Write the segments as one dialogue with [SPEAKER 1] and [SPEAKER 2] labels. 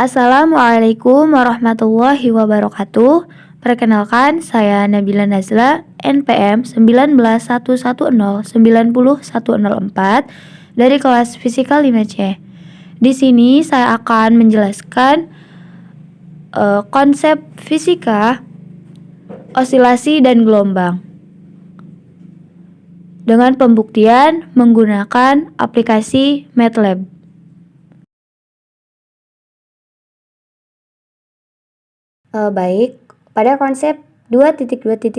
[SPEAKER 1] Assalamualaikum warahmatullahi wabarakatuh. Perkenalkan, saya Nabila Nazla, NPM 191109004 dari kelas Fisika 5C. Di sini saya akan menjelaskan konsep fisika, osilasi dan gelombang dengan pembuktian menggunakan aplikasi MATLAB.
[SPEAKER 2] Baik, pada konsep 2.2.1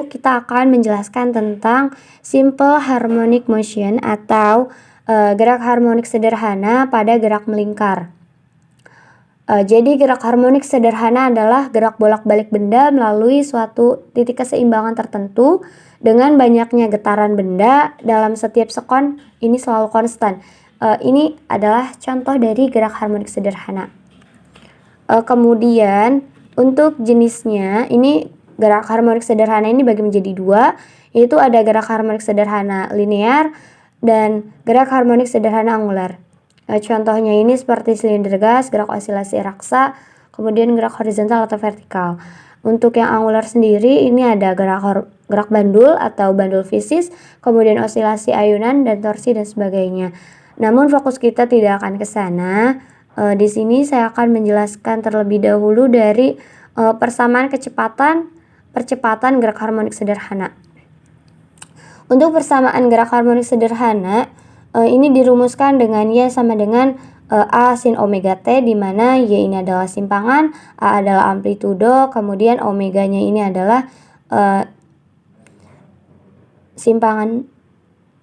[SPEAKER 2] kita akan menjelaskan tentang simple harmonic motion atau gerak harmonik sederhana pada gerak melingkar. Jadi gerak harmonik sederhana adalah gerak bolak-balik benda melalui suatu titik keseimbangan tertentu dengan banyaknya getaran benda dalam setiap sekon, ini selalu konstan. Ini adalah contoh dari gerak harmonik sederhana. Kemudian untuk jenisnya, ini gerak harmonik sederhana ini bagi menjadi dua, yaitu ada gerak harmonik sederhana linear dan gerak harmonik sederhana angular. Contohnya ini seperti silinder gas, gerak osilasi raksa, kemudian gerak horizontal atau vertikal. Untuk yang angular sendiri ini ada gerak bandul atau bandul fisis, kemudian osilasi ayunan dan torsi dan sebagainya. Namun fokus kita tidak akan ke sana. Di sini saya akan menjelaskan terlebih dahulu dari persamaan percepatan gerak harmonik sederhana. Untuk persamaan gerak harmonik sederhana, ini dirumuskan dengan Y sama dengan A sin omega T, di mana Y ini adalah simpangan, A adalah amplitudo, kemudian omeganya ini adalah simpangan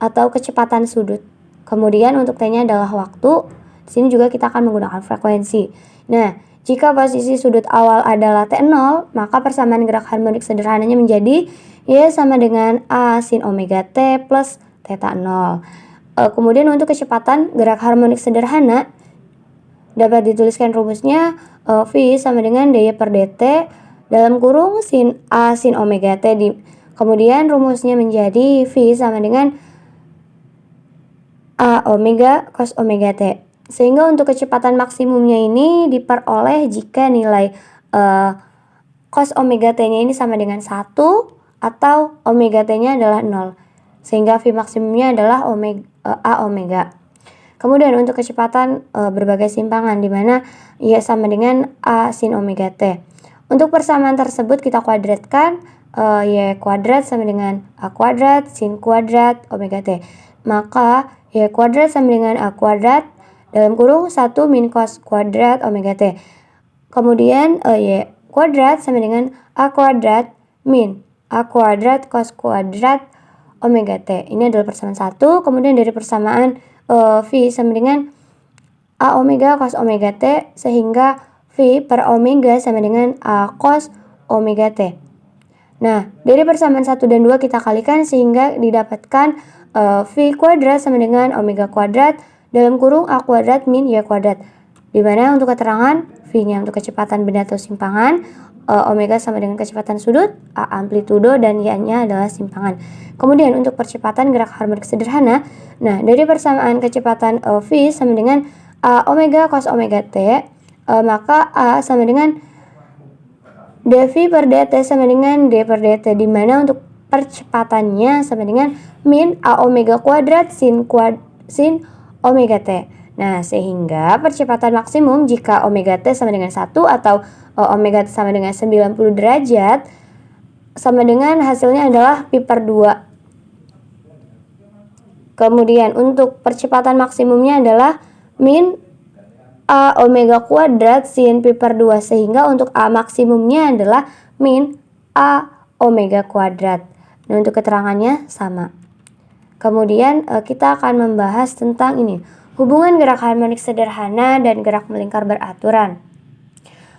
[SPEAKER 2] atau kecepatan sudut. Kemudian untuk T-nya adalah waktu. Di sini juga kita akan menggunakan frekuensi. Nah, jika posisi sudut awal adalah T0, maka persamaan gerak harmonik sederhananya menjadi Y sama dengan A sin omega T plus theta 0. Kemudian untuk kecepatan gerak harmonik sederhana dapat dituliskan rumusnya V sama dengan dy per dt dalam kurung sin A sin omega T. Kemudian rumusnya menjadi V sama dengan A omega cos omega T. Sehingga untuk kecepatan maksimumnya ini diperoleh jika nilai cos omega T-nya ini sama dengan 1 atau omega T-nya adalah 0. Sehingga V maksimumnya adalah A omega. Kemudian untuk kecepatan berbagai simpangan, di mana Y sama dengan A sin omega T. Untuk persamaan tersebut kita kuadratkan, Y kuadrat sama dengan A kuadrat sin kuadrat omega T. Maka Y kuadrat sama dengan A kuadrat dalam kurung 1 min cos kuadrat omega T. Kemudian Y kuadrat sama dengan A kuadrat min A kuadrat cos kuadrat omega T. Ini adalah persamaan 1. Kemudian dari persamaan V sama dengan A omega cos omega T, sehingga V per omega sama dengan A cos omega T. Nah, dari persamaan 1 dan 2 kita kalikan sehingga didapatkan V kuadrat sama dengan omega kuadrat dalam kurung A kuadrat min Y kuadrat. Dimana untuk keterangan V-nya untuk kecepatan benda atau simpangan, omega sama dengan kecepatan sudut, A amplitudo, dan Y-nya adalah simpangan. Kemudian untuk percepatan gerak harmonik sederhana, nah dari persamaan kecepatan V sama dengan A omega cos omega T, maka A sama dengan dV per dt sama dengan D per dt, di mana untuk percepatannya sama dengan min A omega kuadrat sin omega T. Nah, sehingga percepatan maksimum jika omega T sama dengan 1 atau omega T sama dengan 90 derajat, sama dengan hasilnya adalah pi per 2. Kemudian untuk percepatan maksimumnya adalah min A omega kuadrat sin pi per 2, sehingga untuk A maksimumnya adalah min A omega kuadrat. Nah, untuk keterangannya sama. Kemudian kita akan membahas tentang ini, hubungan gerak harmonik sederhana dan gerak melingkar beraturan.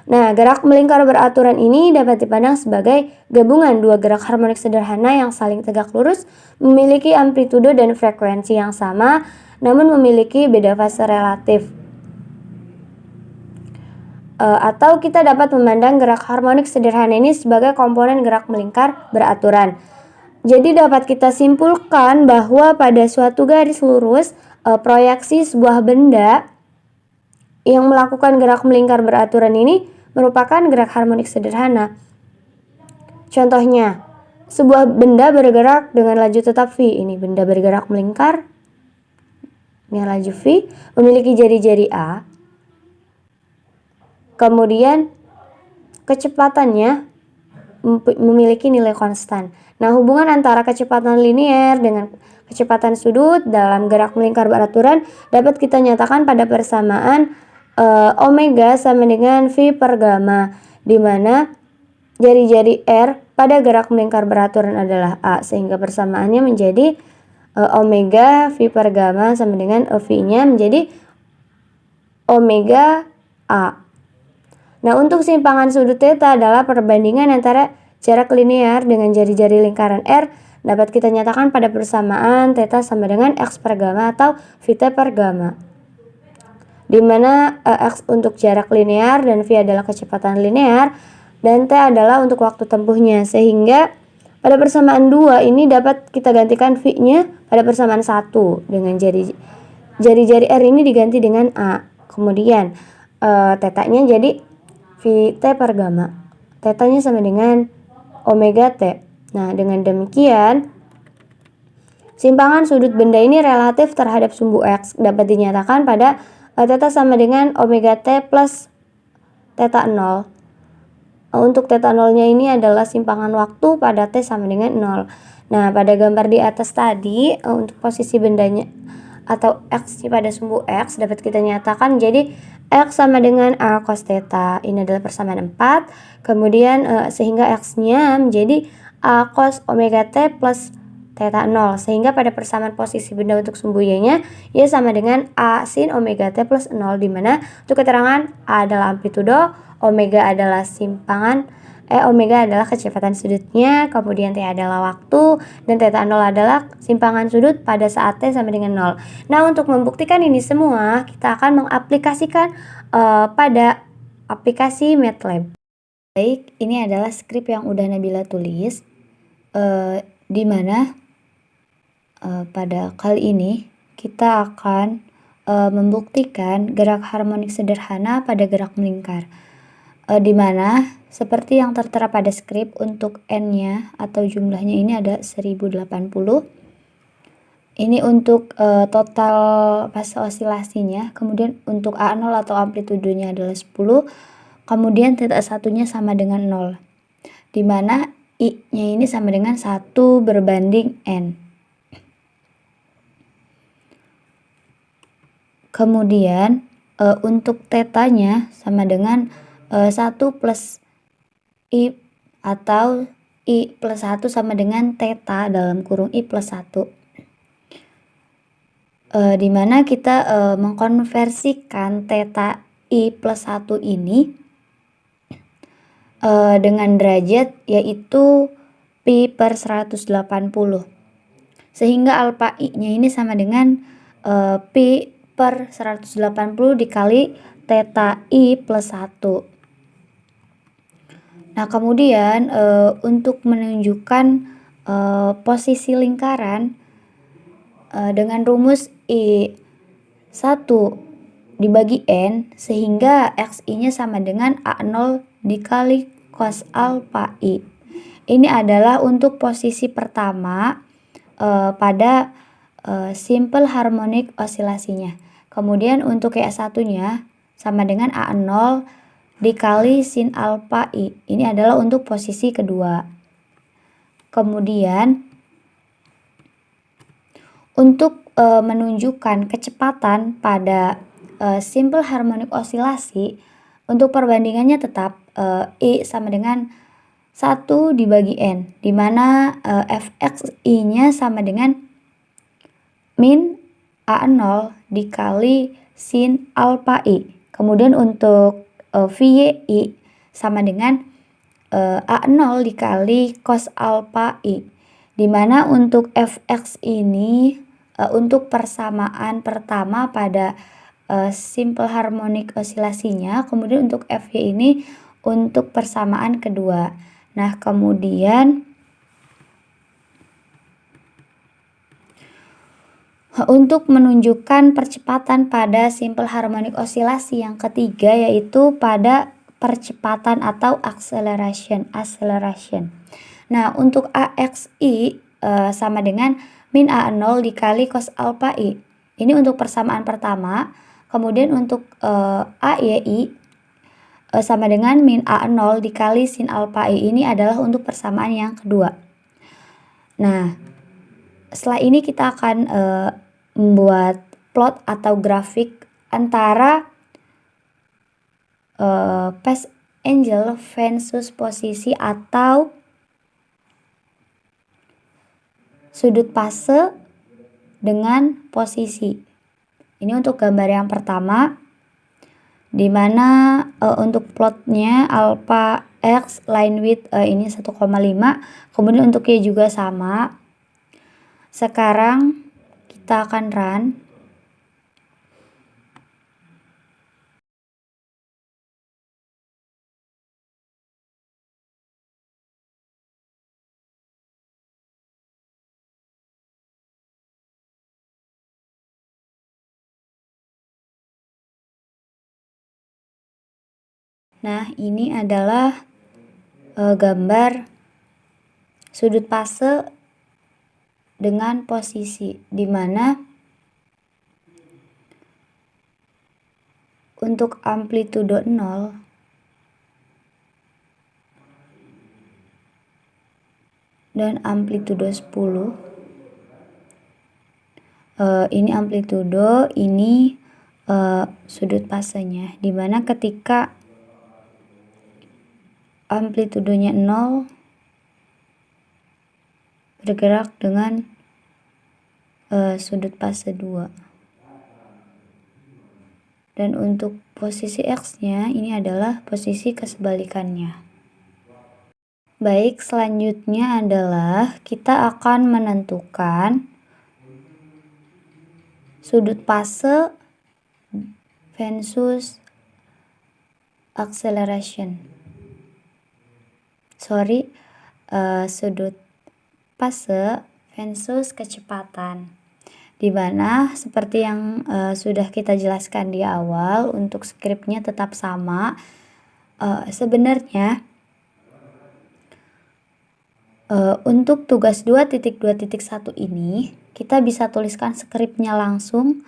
[SPEAKER 2] Nah, gerak melingkar beraturan ini dapat dipandang sebagai gabungan dua gerak harmonik sederhana yang saling tegak lurus, memiliki amplitudo dan frekuensi yang sama, namun memiliki beda fase relatif. Atau kita dapat memandang gerak harmonik sederhana ini sebagai komponen gerak melingkar beraturan. Jadi dapat kita simpulkan bahwa pada suatu garis lurus proyeksi sebuah benda yang melakukan gerak melingkar beraturan ini merupakan gerak harmonik sederhana. Contohnya, sebuah benda bergerak dengan laju tetap v. Ini benda bergerak melingkar dengan laju v, memiliki jari-jari a. Kemudian kecepatannya memiliki nilai konstan. Nah, hubungan antara kecepatan linier dengan kecepatan sudut dalam gerak melingkar beraturan dapat kita nyatakan pada persamaan omega sama dengan v per gamma, di mana jari-jari R pada gerak melingkar beraturan adalah A, sehingga persamaannya menjadi omega V per gamma sama dengan V-nya menjadi omega A. Nah, untuk simpangan sudut theta adalah perbandingan antara jarak linear dengan jari-jari lingkaran R dapat kita nyatakan pada persamaan theta sama dengan X per gamma atau Vt per gamma, di mana X untuk jarak linear dan V adalah kecepatan linear dan T adalah untuk waktu tempuhnya, sehingga pada persamaan 2 ini dapat kita gantikan V-nya pada persamaan 1 dengan jari-jari R ini diganti dengan A. Kemudian tetanya jadi Vt per gamma. Tetanya sama dengan omega T. Nah, dengan demikian simpangan sudut benda ini relatif terhadap sumbu X dapat dinyatakan pada theta sama dengan omega T plus theta 0. Untuk theta 0-nya ini adalah simpangan waktu pada T sama dengan 0. Nah, pada gambar di atas tadi, untuk posisi bendanya atau X pada sumbu X dapat kita nyatakan jadi X sama dengan A cos theta. Ini adalah persamaan 4. Kemudian sehingga X-nya menjadi A cos omega T plus theta 0. Sehingga pada persamaan posisi benda untuk sumbu Y-nya, Y sama dengan A sin omega T plus 0, di mana untuk keterangan A adalah amplitudo, omega adalah omega adalah kecepatan sudutnya, kemudian T adalah waktu, dan theta 0 adalah simpangan sudut pada saat T sama dengan 0. Nah, untuk membuktikan ini semua, kita akan mengaplikasikan pada aplikasi MATLAB. Baik, ini adalah skrip yang udah Nabila tulis, di mana pada kali ini kita akan membuktikan gerak harmonik sederhana pada gerak melingkar. Di mana seperti yang tertera pada skrip, untuk N-nya atau jumlahnya ini ada 1080. Ini untuk total fase osilasinya. Kemudian untuk A0 atau amplitudonya adalah 10. Kemudian theta 1-nya sama dengan 0. Di mana I-nya ini sama dengan 1 berbanding N. Kemudian untuk theta-nya sama dengan 1 plus I atau I plus 1 sama dengan theta dalam kurung I plus 1. Di mana kita mengkonversikan theta I plus 1 ini dengan derajat, yaitu pi per 180. Sehingga alpha I-nya ini sama dengan pi per 180 dikali theta I plus 1. Nah, kemudian untuk menunjukkan posisi lingkaran dengan rumus I1 dibagi N, sehingga XI-nya sama dengan A0 dikali cos alpha I. Ini adalah untuk posisi pertama pada simple harmonic osilasinya. Kemudian untuk Y1-nya sama dengan A0 dikali sin alpha I. Ini adalah untuk posisi kedua. Kemudian untuk menunjukkan kecepatan pada simple harmonic osilasi, untuk perbandingannya tetap I sama dengan 1 dibagi N, di mana Fxi-nya sama dengan min A0 dikali sin alpha I. Kemudian untuk Vy sama dengan A0 dikali cos alpha I, di mana untuk Fx ini untuk persamaan pertama pada simple harmonic osilasinya, kemudian untuk Fy ini untuk persamaan kedua. Nah, kemudian Untuk menunjukkan percepatan pada simple harmonic oscillation yang ketiga yaitu pada percepatan atau acceleration. Nah, untuk AXI sama dengan min A0 dikali cos alpha I. Ini untuk persamaan pertama. Kemudian untuk AYI sama dengan min A0 dikali sin alpha I. Ini adalah untuk persamaan yang kedua. Nah, setelah ini kita akan membuat plot atau grafik antara phase angle versus posisi atau sudut fase dengan posisi. Ini untuk gambar yang pertama, di mana untuk plotnya alpha x line width ini 1,5, kemudian untuk Y juga sama. Sekarang kita akan run. Nah, ini adalah gambar sudut fase dengan posisi, di mana untuk amplitudo 0 dan amplitudo 10 ini amplitudo, ini sudut fasenya, di mana ketika amplitudonya 0 bergerak dengan sudut fase 2. Dan untuk posisi X-nya ini adalah posisi kesebalikannya. Baik, selanjutnya adalah kita akan menentukan sudut fase versus acceleration. Sudut fase versus kecepatan. Di mana seperti yang sudah kita jelaskan di awal, untuk skripnya tetap sama. Sebenarnya untuk tugas 2.2.1 ini kita bisa tuliskan skripnya langsung,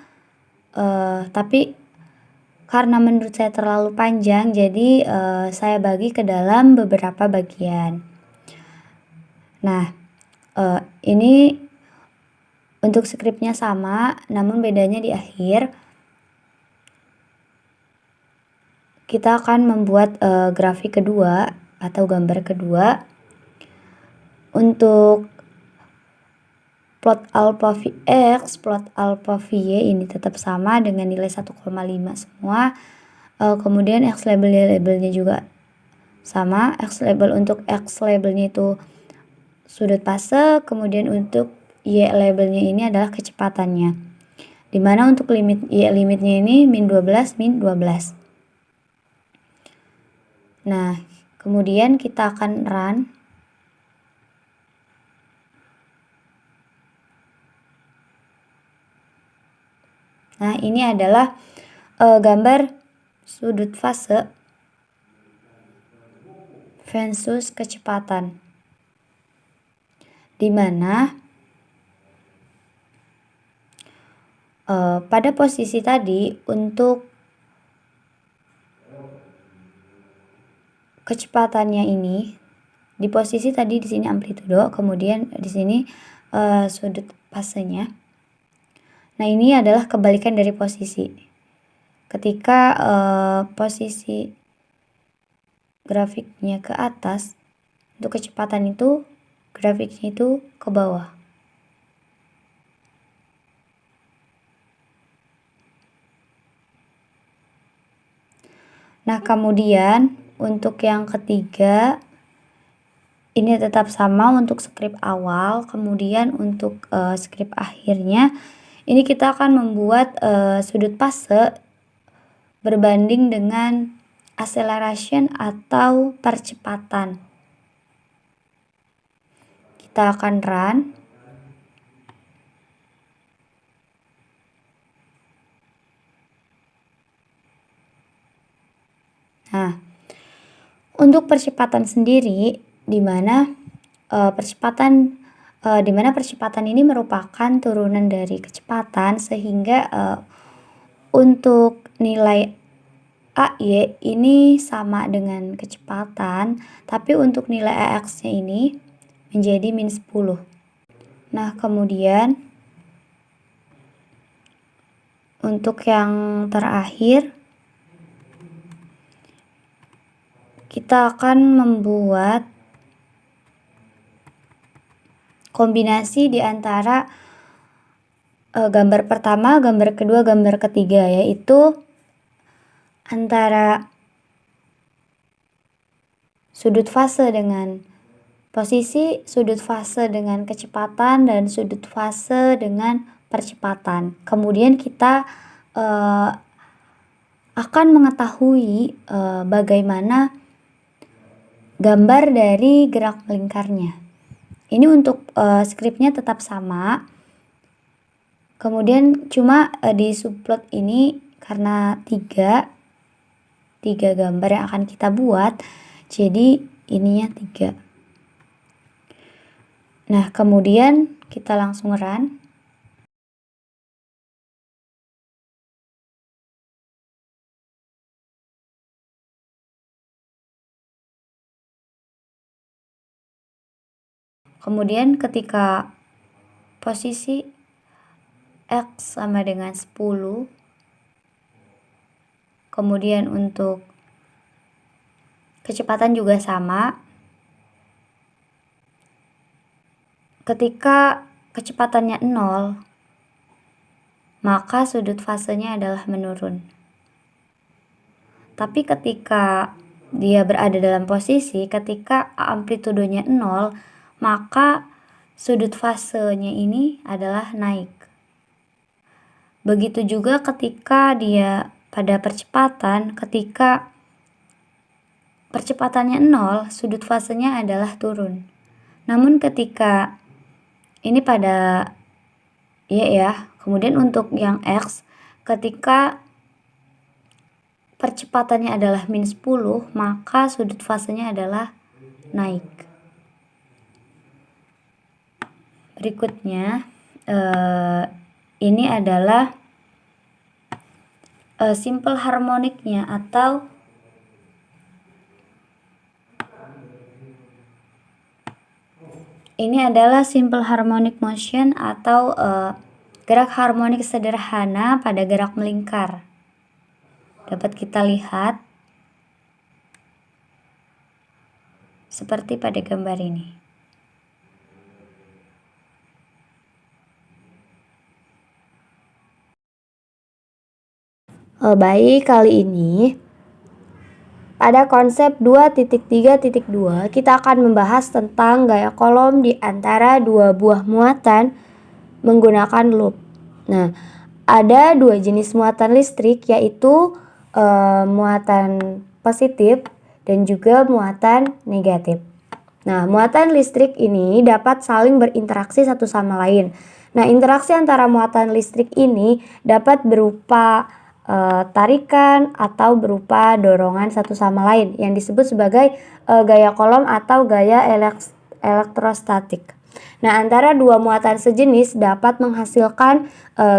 [SPEAKER 2] tapi karena menurut saya terlalu panjang, jadi saya bagi ke dalam beberapa bagian. Nah, ini untuk skripnya sama, namun bedanya di akhir. Kita akan membuat grafik kedua atau gambar kedua. Untuk plot alpha Vx, plot alpha Vy ini tetap sama dengan nilai 1,5 semua. Kemudian X labelnya juga sama. X label untuk X labelnya itu sudut fase, kemudian untuk Y labelnya ini adalah kecepatannya. Dimana untuk limit Y limitnya ini min 12, min 12. Nah, kemudian kita akan run. Nah, ini adalah gambar sudut fase versus kecepatan. Di mana pada posisi tadi untuk kecepatannya ini di posisi tadi di sini amplitudo, kemudian di sini sudut fasenya. Nah, ini adalah kebalikan dari posisi. Ketika posisi grafiknya ke atas, untuk kecepatan itu grafiknya itu ke bawah. Nah, kemudian untuk yang ketiga ini tetap sama untuk skrip awal, kemudian untuk skrip akhirnya ini kita akan membuat sudut fase berbanding dengan acceleration atau percepatan. Kita akan run. Nah, untuk percepatan sendiri di mana percepatan ini merupakan turunan dari kecepatan sehingga untuk nilai AY ini sama dengan kecepatan, tapi untuk nilai AX-nya ini menjadi min 10. Nah, kemudian untuk yang terakhir kita akan membuat kombinasi di antara gambar pertama, gambar kedua, gambar ketiga, yaitu antara sudut fase dengan posisi, sudut fase dengan kecepatan, dan sudut fase dengan percepatan. Kemudian kita akan mengetahui bagaimana gambar dari gerak melingkarnya. Ini untuk skripnya tetap sama. Kemudian cuma di subplot ini karena tiga gambar yang akan kita buat, jadi ininya 3. Nah, kemudian kita langsung run. Kemudian ketika posisi X sama dengan 10, kemudian untuk kecepatan juga sama. Ketika kecepatannya 0, maka sudut fasenya adalah menurun. Tapi ketika dia berada dalam posisi, ketika amplitudenya 0, maka sudut fasenya ini adalah naik. Begitu juga ketika dia pada percepatan, ketika percepatannya 0, sudut fasenya adalah turun. Namun ketika ini pada kemudian untuk yang X, ketika percepatannya adalah min 10, maka sudut fasenya adalah naik. Berikutnya ini adalah simple harmoniknya atau ini adalah simple harmonic motion atau gerak harmonik sederhana pada gerak melingkar. Dapat kita lihat seperti pada gambar ini. Baik, kali ini pada konsep 2.3.2 kita akan membahas tentang gaya kolom di antara dua buah muatan menggunakan loop. Nah, ada dua jenis muatan listrik, yaitu muatan positif dan juga muatan negatif. Nah, muatan listrik ini dapat saling berinteraksi satu sama lain. Nah, interaksi antara muatan listrik ini dapat berupa tarikan atau berupa dorongan satu sama lain yang disebut sebagai gaya kolom atau gaya elektrostatik. Nah, antara dua muatan sejenis dapat menghasilkan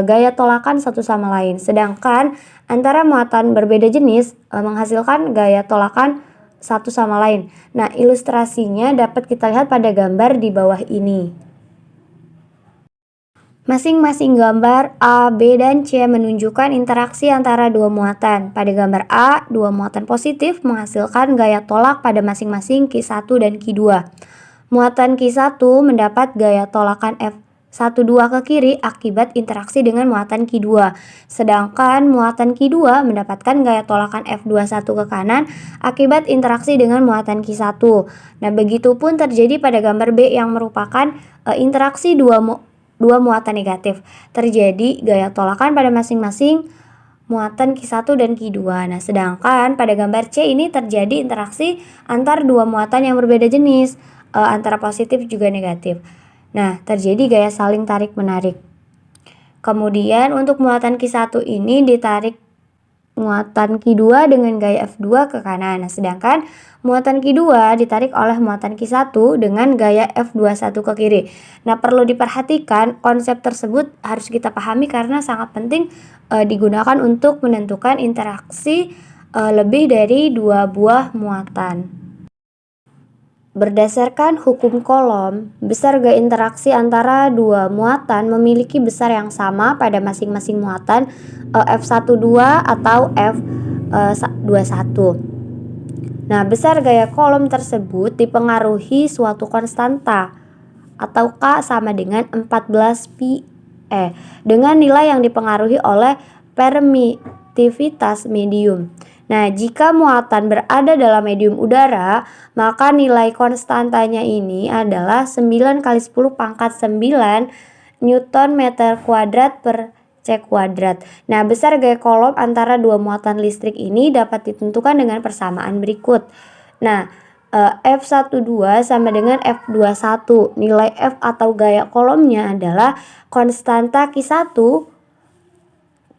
[SPEAKER 2] gaya tolakan satu sama lain, sedangkan antara muatan berbeda jenis menghasilkan gaya tolakan satu sama lain. Nah, ilustrasinya dapat kita lihat pada gambar di bawah ini. Masing-masing gambar A, B, dan C menunjukkan interaksi antara dua muatan. Pada gambar A, dua muatan positif menghasilkan gaya tolak pada masing-masing Q1 dan Q2. Muatan Q1 mendapat gaya tolakan F12 ke kiri akibat interaksi dengan muatan Q2. Sedangkan muatan Q2 mendapatkan gaya tolakan F21 ke kanan akibat interaksi dengan muatan Q1. Nah, begitupun terjadi pada gambar B yang merupakan interaksi dua muatan negatif. Terjadi gaya tolakan pada masing-masing muatan Q1 dan Q2. Nah, sedangkan pada gambar C ini terjadi interaksi antar dua muatan yang berbeda jenis, antara positif juga negatif. Nah, terjadi gaya saling tarik-menarik. Kemudian untuk muatan Q1 ini ditarik muatan Q2 dengan gaya F2 ke kanan. Nah, sedangkan muatan Q2 ditarik oleh muatan Q1 dengan gaya F21 ke kiri. Nah, perlu diperhatikan konsep tersebut harus kita pahami karena sangat penting digunakan untuk menentukan interaksi lebih dari dua buah muatan. Berdasarkan hukum Coulomb, besar gaya interaksi antara dua muatan memiliki besar yang sama pada masing-masing muatan F12 atau F21. Nah, besar gaya Coulomb tersebut dipengaruhi suatu konstanta atau K sama dengan 14 pi E dengan nilai yang dipengaruhi oleh permitivitas medium. Nah, jika muatan berada dalam medium udara, maka nilai konstantanya ini adalah 9 kali 10 pangkat 9 Newton meter kuadrat per C kuadrat. Nah, besar gaya Coulomb antara dua muatan listrik ini dapat ditentukan dengan persamaan berikut. Nah, F12 sama dengan F21. Nilai F atau gaya Coulomb-nya adalah konstanta Q1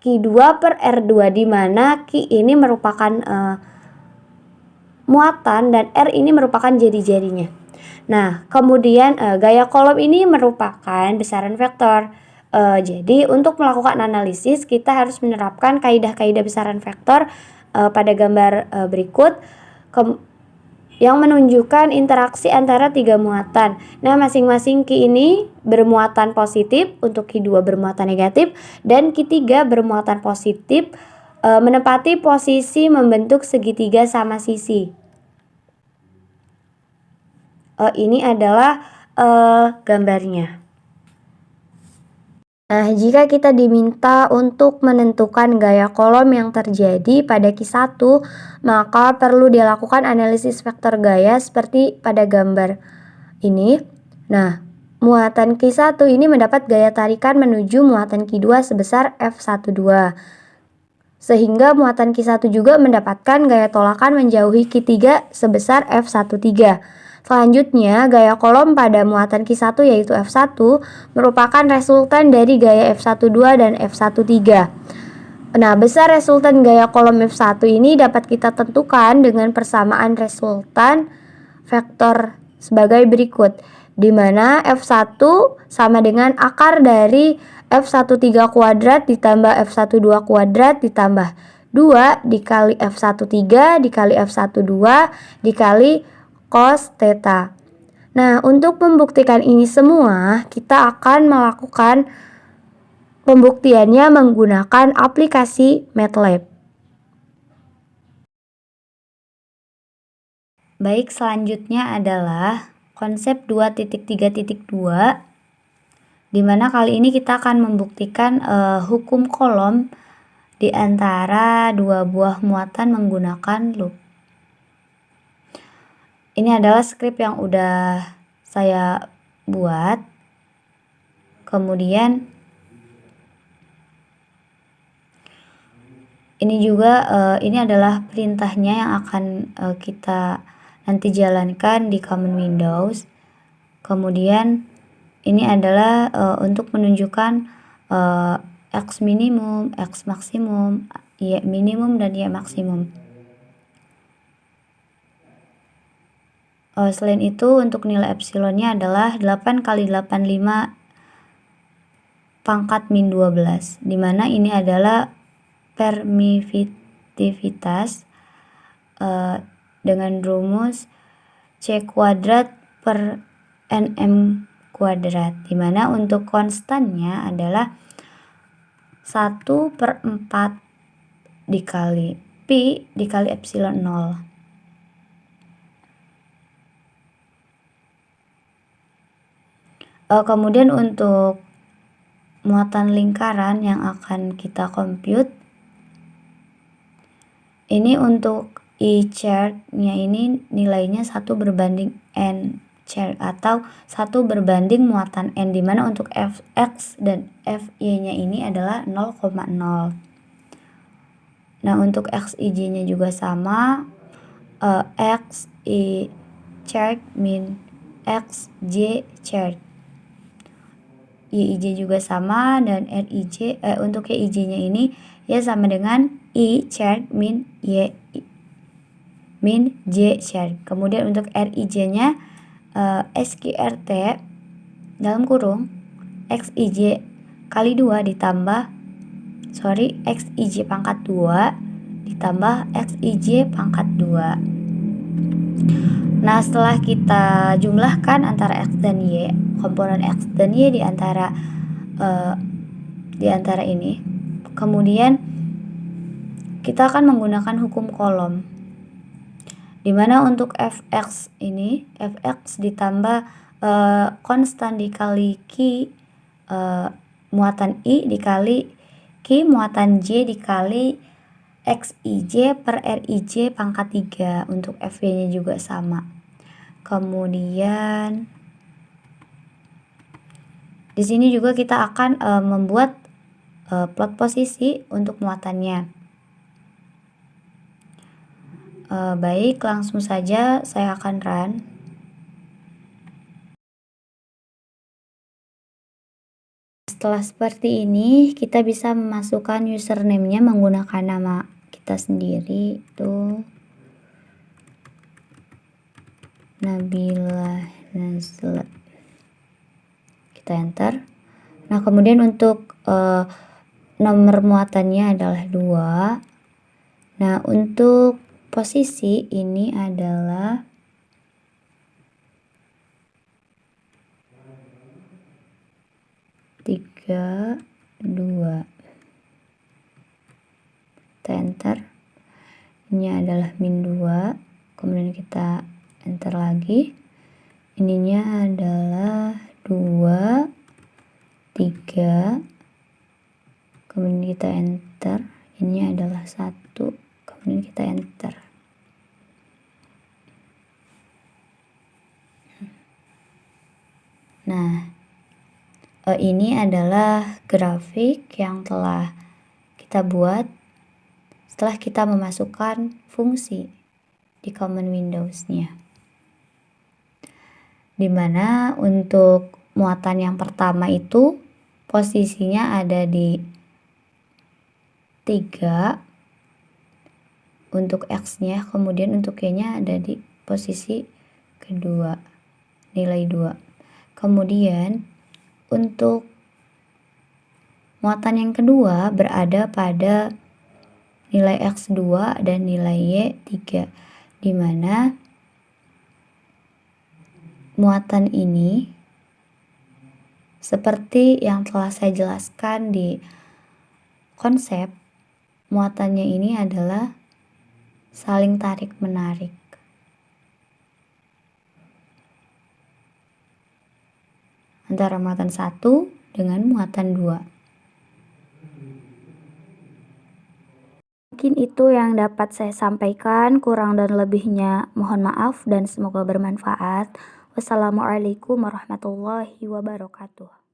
[SPEAKER 2] Q2 per R2, di mana Q ini merupakan muatan dan R ini merupakan jari-jarinya. Nah, kemudian gaya Coulomb ini merupakan besaran vektor. Jadi untuk melakukan analisis kita harus menerapkan kaidah-kaidah besaran vektor pada gambar berikut yang menunjukkan interaksi antara tiga muatan. Nah, masing-masing Q ini bermuatan positif, untuk Q2 bermuatan negatif, dan Q3 bermuatan positif menempati posisi membentuk segitiga sama sisi. Ini adalah gambarnya. Nah, jika kita diminta untuk menentukan gaya Coulomb yang terjadi pada Q1, maka perlu dilakukan analisis vektor gaya seperti pada gambar ini. Nah, muatan Q1 ini mendapat gaya tarikan menuju muatan Q2 sebesar F12. Sehingga muatan Q1 juga mendapatkan gaya tolakan menjauhi Q3 sebesar F13. Selanjutnya, gaya Coulomb pada muatan Q1 yaitu F1 merupakan resultan dari gaya F12 dan F13. Nah, besar resultan gaya Coulomb F1 ini dapat kita tentukan dengan persamaan resultan vektor sebagai berikut, di mana F1 sama dengan akar dari F13 kuadrat ditambah F12 kuadrat ditambah 2 dikali F13 dikali F12 dikali cos theta. Nah, untuk membuktikan ini semua, kita akan melakukan pembuktiannya menggunakan aplikasi MATLAB. Baik, selanjutnya adalah konsep 2.3.2, di mana kali ini kita akan membuktikan hukum Coulomb di antara dua buah muatan menggunakan loop. Ini adalah skrip yang udah saya buat. Kemudian ini juga ini adalah perintahnya yang akan kita nanti jalankan di Common Windows. Kemudian ini adalah untuk menunjukkan X minimum, X maksimum, Y minimum, dan Y maksimum. Selain itu, untuk nilai epsilonnya adalah 8 kali 85 pangkat min 12, di mana ini adalah permitivitas dengan rumus C kuadrat per NM kuadrat, di mana untuk konstannya adalah 1/4 dikali pi dikali epsilon 0. Kemudian untuk muatan lingkaran yang akan kita compute, ini untuk I chart-nya ini nilainya 1 berbanding N chart atau 1 berbanding muatan N, dimana untuk Fx dan Fy-nya ini adalah 0,0. Nah, untuk Xij-nya juga sama, Xi chart min Xj chart. Yij juga sama, dan Rij untuk Yij-nya ini ya sama dengan
[SPEAKER 1] I shared min J shared. Kemudian untuk RIJ-nya SQRT dalam kurung XIJ kali 2 ditambah XIJ pangkat 2 ditambah XIJ pangkat 2. Nah, setelah kita jumlahkan antara X dan Y, komponen X dan Y di antara ini, kemudian kita akan menggunakan hukum kolom, dimana untuk fx ini, fx ditambah konstan dikali Q muatan I dikali Q muatan J dikali XIJ per RIJ pangkat 3. Untuk FY-nya juga sama. Kemudian di sini juga kita akan membuat plot posisi untuk muatannya. Baik, langsung saja saya akan run. Setelah seperti ini, kita bisa memasukkan username-nya menggunakan nama kita sendiri, itu Nabila Nazla. Kita enter. Nah, kemudian untuk nomor muatannya adalah 2. Nah, untuk posisi ini adalah 3, 2. Kita enter. Ini adalah min 2. Kemudian kita enter lagi. Ininya adalah 2, 3. Kemudian kita enter. Ini adalah 1. Kemudian kita enter. Nah, ini adalah grafik yang telah kita buat setelah kita memasukkan fungsi di Common Windows-nya. Dimana untuk muatan yang pertama itu posisinya ada di 3 untuk X-nya, kemudian untuk Y-nya ada di posisi kedua, nilai 2. Kemudian untuk muatan yang kedua berada pada nilai X2 dan nilai Y3, di mana muatan ini seperti yang telah saya jelaskan di konsep, muatannya ini adalah saling tarik-menarik. Antara muatan 1 dengan muatan 2. Mungkin itu yang dapat saya sampaikan, kurang dan lebihnya mohon maaf dan semoga bermanfaat. Wassalamualaikum warahmatullahi wabarakatuh.